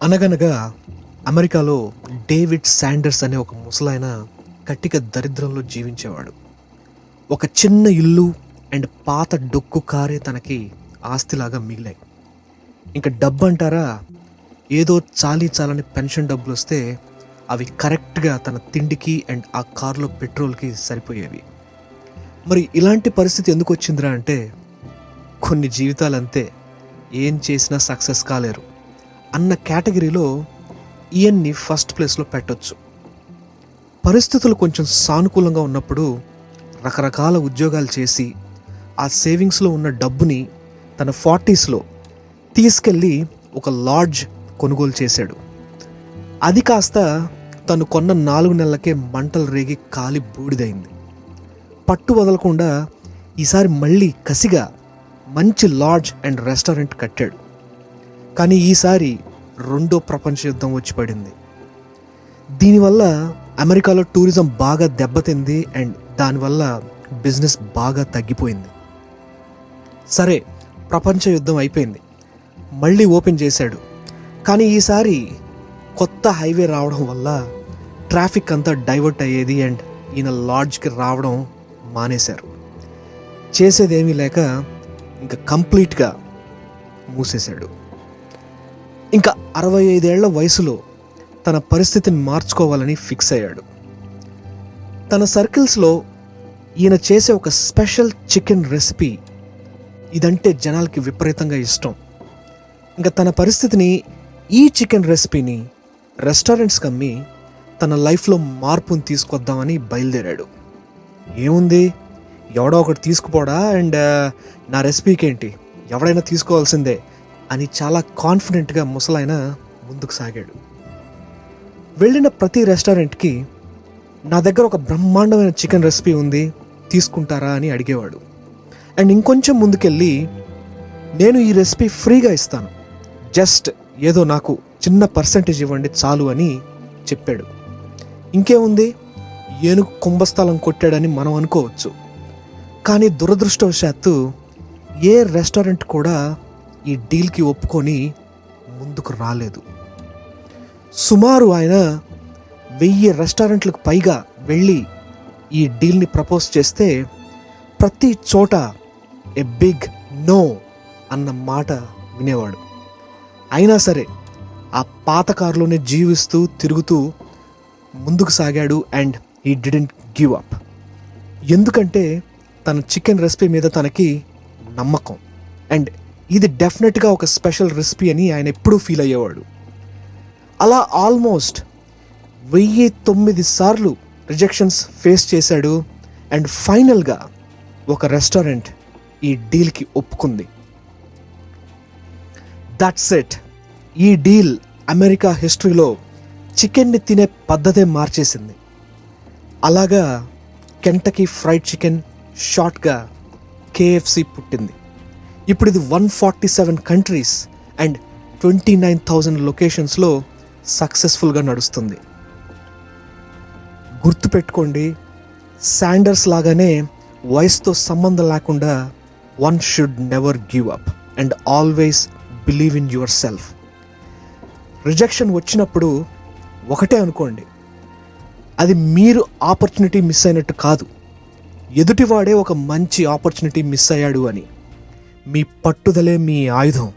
అనగనగా అమెరికాలో David Sanders అనే ఒక ముసలాయన కటిక దరిద్రంలో జీవించేవాడు. ఒక చిన్న ఇల్లు అండ్ పాత డొక్కు కారే తనకి ఆస్తిలాగా మిగిలాయి. ఇంకా డబ్బు అంటారా, ఏదో చాలని పెన్షన్ డబ్బులు వస్తే అవి కరెక్ట్గా తన తిండికి అండ్ ఆ కారులో పెట్రోల్కి సరిపోయేవి. మరి ఇలాంటి పరిస్థితి ఎందుకు వచ్చిందిరా అంటే, కొన్ని జీవితాలు అంతే, ఏం చేసినా సక్సెస్ కాలేరు అన్న కేటగిరీలో ఈయన్ని ఫస్ట్ ప్లేస్లో పెట్టొచ్చు. పరిస్థితులు కొంచెం సానుకూలంగా ఉన్నప్పుడు రకరకాల ఉద్యోగాలు చేసి ఆ సేవింగ్స్లో ఉన్న డబ్బుని తన 40స్లో తీసుకెళ్ళి ఒక లాడ్జ్ కొనుగోలు చేశాడు. అది కాస్త తను కొన్న 4 నెలలకే మంటలు రేగి కాలి బూడిదైంది. పట్టు వదలకుండా ఈసారి మళ్ళీ కసిగా మంచి లాడ్జ్ అండ్ రెస్టారెంట్ కట్టాడు. కానీ ఈసారి రెండో ప్రపంచ యుద్ధం వచ్చి పడింది. దీనివల్ల అమెరికాలో టూరిజం బాగా దెబ్బతింది అండ్ దానివల్ల బిజినెస్ బాగా తగ్గిపోయింది. సరే, ప్రపంచ యుద్ధం అయిపోయింది, మళ్ళీ ఓపెన్ చేశాడు. కానీ ఈసారి కొత్త హైవే రావడం వల్ల ట్రాఫిక్ అంతా డైవర్ట్ అయ్యేది అండ్ ఈయన లాడ్జ్కి రావడం మానేశారు. చేసేదేమీ లేక ఇంకా కంప్లీట్గా మూసేశాడు. ఇంకా 65 ఏళ్ల వయసులో తన పరిస్థితిని మార్చుకోవాలని ఫిక్స్ అయ్యాడు. తన సర్కిల్స్లో ఈయన చేసే ఒక స్పెషల్ చికెన్ రెసిపీ ఇదంటే జనాలకి విపరీతంగా ఇష్టం. ఇంకా తన పరిస్థితిని, ఈ చికెన్ రెసిపీని రెస్టారెంట్స్కి అమ్మి తన లైఫ్లో మార్పుని తీసుకొద్దామని బయలుదేరాడు. ఏముంది, ఎవడో ఒకటి తీసుకుపోడా అండ్ నా రెసిపీకి ఏంటి, ఎవడైనా తీసుకోవాల్సిందే అని చాలా కాన్ఫిడెంట్గా ముసలాయన ముందుకు సాగాడు. వెళ్ళిన ప్రతి రెస్టారెంట్కి నా దగ్గర ఒక బ్రహ్మాండమైన చికెన్ రెసిపీ ఉంది, తీసుకుంటారా అని అడిగేవాడు. అండ్ ఇంకొంచెం ముందుకెళ్ళి, నేను ఈ రెసిపీ ఫ్రీగా ఇస్తాను, జస్ట్ ఏదో నాకు చిన్న పర్సంటేజ్ ఇవ్వండి చాలు అని చెప్పాడు. ఇంకేముంది, ఏనుగు కుంభస్థలం కొట్టాడని మనం అనుకోవచ్చు. కానీ దురదృష్టవశాత్తు ఏ రెస్టారెంట్ కూడా ఈ డీల్కి ఒప్పుకొని ముందుకు రాలేదు. సుమారు ఆయన 1000 రెస్టారెంట్లకు పైగా వెళ్ళి ఈ డీల్ని ప్రపోజ్ చేస్తే ప్రతి చోట ఎ బిగ్ నో అన్న మాట వినేవాడు. అయినా సరే ఆ పాత కారులోనే జీవిస్తూ తిరుగుతూ ముందుకు సాగాడు and he didn't give up. ఎందుకంటే తన చికెన్ రెసిపీ మీద తనకి నమ్మకం అండ్ ఇది డెఫినెట్గా ఒక స్పెషల్ రెసిపీ అని ఆయన ఎప్పుడూ ఫీల్ అయ్యేవాడు. అలా ఆల్మోస్ట్ 1009 సార్లు రిజెక్షన్స్ ఫేస్ చేశాడు అండ్ ఫైనల్గా ఒక రెస్టారెంట్ ఈ డీల్కి ఒప్పుకుంది. That's it. ఈ డీల్ అమెరికా హిస్టరీలో చికెన్ని తినే పద్ధతే మార్చేసింది. అలాగా కెంటకీ ఫ్రైడ్ చికెన్, షార్ట్గా KFC పుట్టింది. ఇప్పుడు ఇది 147 కంట్రీస్ అండ్ 29,000 లొకేషన్స్లో సక్సెస్ఫుల్గా నడుస్తుంది. గుర్తుపెట్టుకోండి, శాండర్స్ లాగానే వయసుతో సంబంధం లేకుండా one should never give up and always believe in your self. Rejection వచ్చినప్పుడు ఒకటే అనుకోండి, అది మీరు ఆపర్చునిటీ మిస్ అయినట్టు కాదు, ఎదుటివాడే ఒక మంచి ఆపర్చునిటీ మిస్ అయ్యాడు అని. మీ పట్టుదలే మీ ఆయుధం.